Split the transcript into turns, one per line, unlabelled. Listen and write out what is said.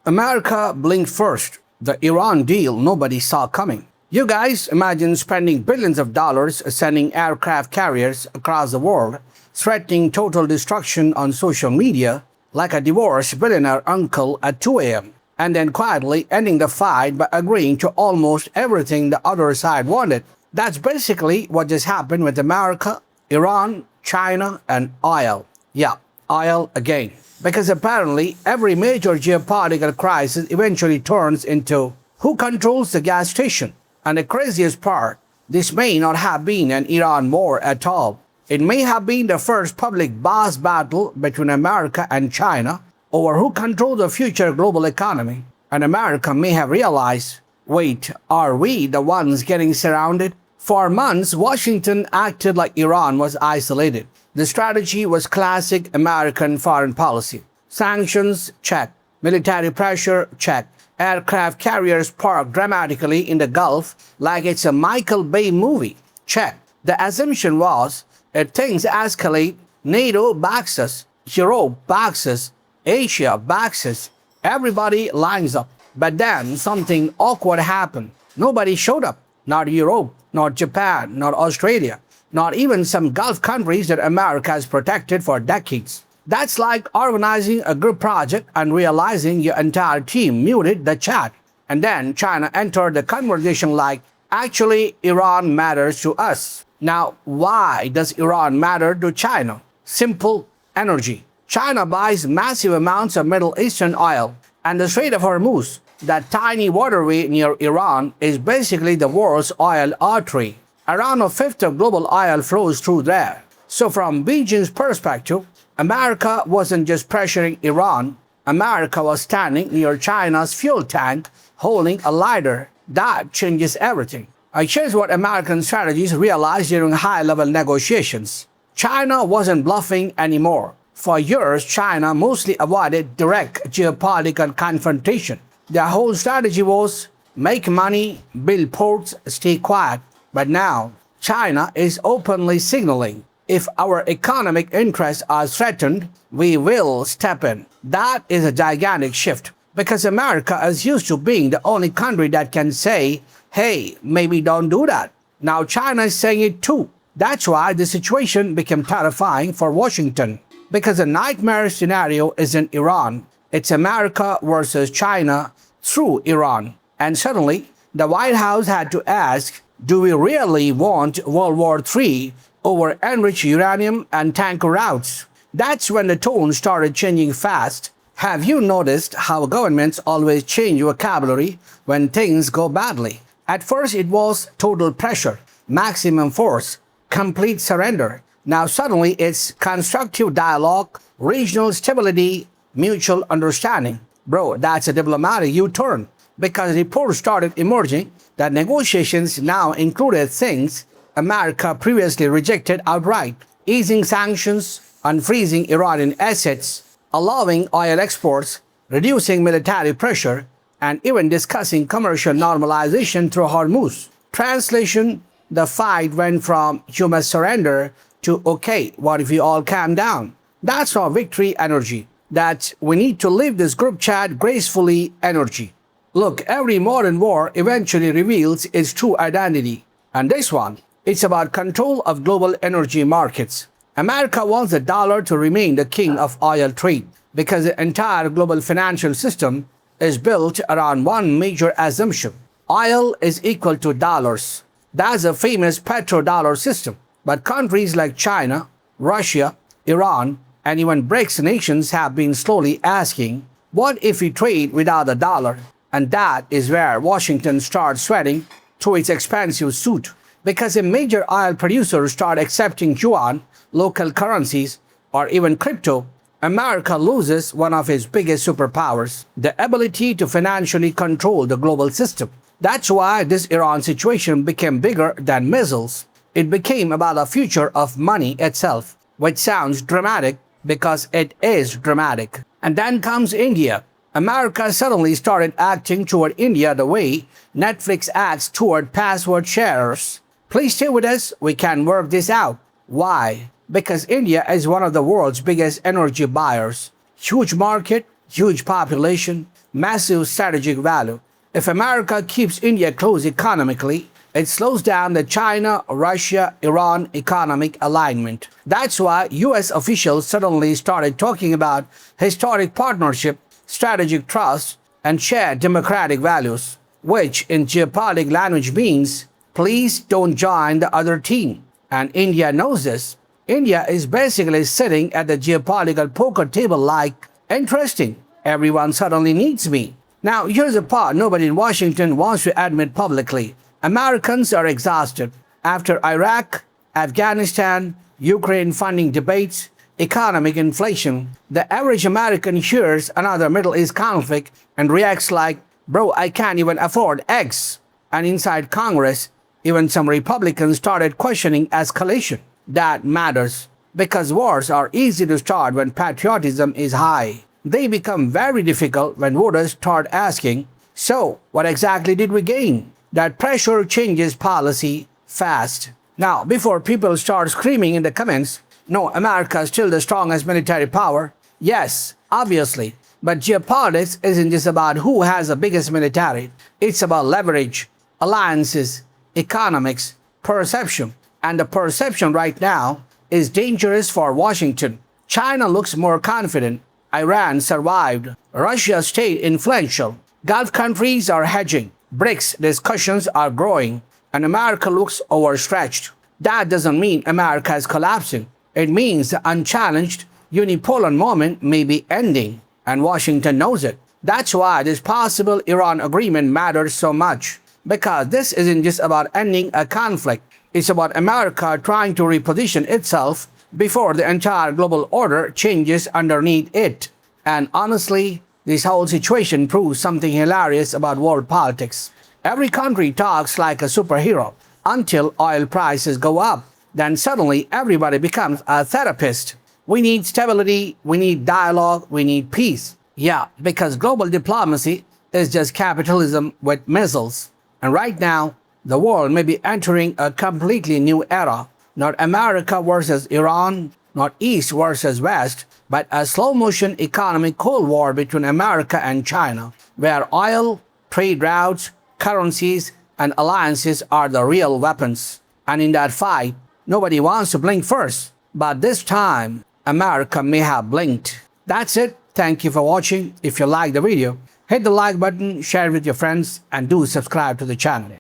America blinked first. The Iran deal nobody saw coming. You guys imagine spending billions of dollars sending aircraft carriers across the world, threatening total destruction on social media like a divorced billionaire uncle at 2 a.m., and then quietly ending the fight by agreeing to almost everything the other side wanted. That's basically what just happened with America, Iran, China, and oil. Yeah, oil again. Because apparently every major geopolitical crisis eventually turns into who controls the gas station. And the craziest part, this may not have been an Iran war at all. It may have been the first public boss battle between America and China over who controls the future global economy. And America may have realized, wait, are we the ones getting surrounded? For months, Washington acted like Iran was isolated. The strategy was classic American foreign policy. Sanctions, check. Military pressure, check. Aircraft carriers parked dramatically in the Gulf like it's a Michael Bay movie, check. The assumption was, if things escalate, NATO backs us, Europe backs us, Asia backs us, everybody lines up. But then something awkward happened. Nobody showed up. Not Europe, not Japan, not Australia, not even some Gulf countries that America has protected for decades. That's like organizing a group project and realizing your entire team muted the chat. And then China entered the conversation like, actually, Iran matters to us. Now, why does Iran matter to China? Simple: energy. China buys massive amounts of Middle Eastern oil, and the Strait of Hormuz, that tiny waterway near Iran, is basically the world's oil artery. Around a fifth of global oil flows through there. So from Beijing's perspective, America wasn't just pressuring Iran, America was standing near China's fuel tank holding a lighter. That changes everything. Here's what American strategists realized during high-level negotiations. China wasn't bluffing anymore. For years, China mostly avoided direct geopolitical confrontation. Their whole strategy was make money, build ports, stay quiet. But now, China is openly signaling, if our economic interests are threatened, we will step in. That is a gigantic shift, because America is used to being the only country that can say, hey, maybe don't do that. Now China is saying it too. That's why the situation became terrifying for Washington, because the nightmare scenario isn't Iran, it's America versus China through Iran. And suddenly, the White House had to ask, do we really want World War III over enriched uranium and tanker routes? That's when the tone started changing fast. Have you noticed how governments always change vocabulary when things go badly? At first it was total pressure, maximum force, complete surrender. Now suddenly it's constructive dialogue, regional stability, mutual understanding. Bro, that's a diplomatic U-turn, because reports started emerging that negotiations now included things America previously rejected outright: easing sanctions, unfreezing Iranian assets, allowing oil exports, reducing military pressure, and even discussing commercial normalization through Hormuz. Translation: the fight went from you must surrender to okay, what if we all calm down? That's our victory energy. That's we need to leave this group chat gracefully energy. Look, every modern war eventually reveals its true identity. And this one, it's about control of global energy markets. America wants the dollar to remain the king of oil trade, because the entire global financial system is built around one major assumption. Oil is equal to dollars. That's a famous petrodollar system. But countries like China, Russia, Iran, and even BRICS nations have been slowly asking, what if we trade without the dollar? And that is where Washington starts sweating through its expensive suit. Because if major oil producers start accepting yuan, local currencies, or even crypto, America loses one of its biggest superpowers, the ability to financially control the global system. That's why this Iran situation became bigger than missiles. It became about the future of money itself, which sounds dramatic because it is dramatic. And then comes India. America suddenly started acting toward India the way Netflix acts toward password sharers. Please stay with us, we can work this out. Why? Because India is one of the world's biggest energy buyers. Huge market, huge population, massive strategic value. If America keeps India close economically, it slows down the China, Russia, Iran economic alignment. That's why US officials suddenly started talking about historic partnership, strategic trust, and shared democratic values, which in geopolitical language means, please don't join the other team. And India knows this. India is basically sitting at the geopolitical poker table like, interesting, everyone suddenly needs me. Now, here's the part nobody in Washington wants to admit publicly. Americans are exhausted. After Iraq, Afghanistan, Ukraine funding debates, economic inflation, the average American hears another Middle East conflict and reacts like, bro, I can't even afford eggs. And inside Congress, even some Republicans started questioning escalation. That matters because wars are easy to start when patriotism is high. They become very difficult when voters start asking, so what exactly did we gain? That pressure changes policy fast. Now, before people start screaming in the comments, no, America is still the strongest military power. Yes, obviously. But geopolitics isn't just about who has the biggest military. It's about leverage, alliances, economics, perception. And the perception right now is dangerous for Washington. China looks more confident. Iran survived. Russia stayed influential. Gulf countries are hedging. BRICS discussions are growing. And America looks overstretched. That doesn't mean America is collapsing. It means the unchallenged unipolar moment may be ending. And Washington knows it. That's why this possible Iran agreement matters so much. Because this isn't just about ending a conflict. It's about America trying to reposition itself before the entire global order changes underneath it. And honestly, this whole situation proves something hilarious about world politics. Every country talks like a superhero until oil prices go up. Then suddenly everybody becomes a therapist. We need stability, we need dialogue, we need peace. Yeah, because global diplomacy is just capitalism with missiles. And right now, the world may be entering a completely new era. Not America versus Iran, not East versus West, but a slow-motion economic Cold War between America and China, where oil, trade routes, currencies, and alliances are the real weapons. And in that fight, nobody wants to blink first. But this time, America may have blinked. That's it. Thank you for watching. If you liked the video, hit the like button, share it with your friends, and do subscribe to the channel.